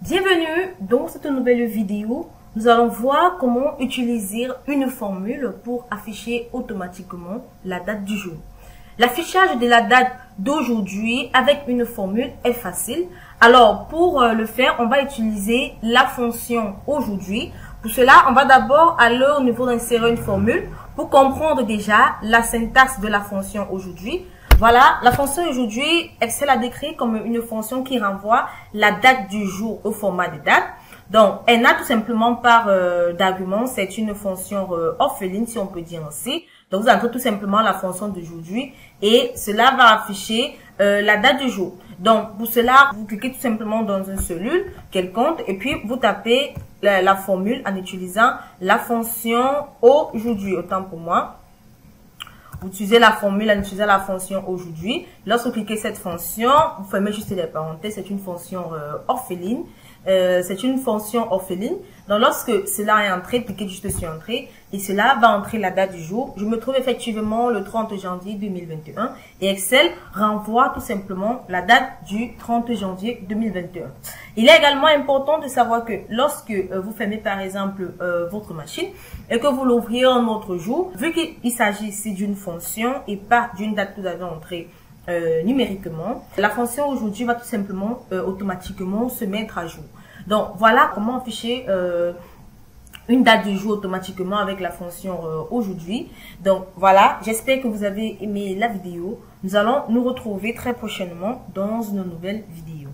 Bienvenue dans cette nouvelle vidéo. Nous allons voir comment utiliser une formule pour afficher automatiquement la date du jour. L'affichage de la date d'aujourd'hui avec une formule est facile. Alors pour le faire, on va utiliser la fonction aujourd'hui. Pour cela, on va d'abord aller au niveau d'insérer une formule pour comprendre déjà la syntaxe de la fonction aujourd'hui. Voilà, la fonction aujourd'hui, Excel a décrit comme une fonction qui renvoie la date du jour au format de date. Donc, elle n'a tout simplement pas d'argument, c'est une fonction orpheline, si on peut dire ainsi. Donc, vous entrez tout simplement la fonction d'aujourd'hui et cela va afficher la date du jour. Donc, pour cela, vous cliquez tout simplement dans une cellule quelconque et puis vous tapez la formule en utilisant la fonction aujourd'hui, autant pour moi. Vous utilisez la formule en utilisant la fonction aujourd'hui. Lorsque vous cliquez cette fonction, vous fermez juste les parenthèses. C'est une fonction orpheline. C'est une fonction orpheline. Donc, lorsque cela est entré, cliquez juste sur Entrée et cela va entrer la date du jour. Je me trouve effectivement le 30 janvier 2021 et Excel renvoie tout simplement la date du 30 janvier 2021. Il est également important de savoir que lorsque vous fermez par exemple votre machine et que vous l'ouvriez un autre jour, vu qu'il s'agit ici d'une fonction et pas d'une date que vous avez entrée numériquement, la fonction aujourd'hui va tout simplement automatiquement se mettre à jour. Donc voilà comment afficher une date du jour automatiquement avec la fonction aujourd'hui. Donc voilà, j'espère que vous avez aimé la vidéo. Nous allons nous retrouver très prochainement dans une nouvelle vidéo.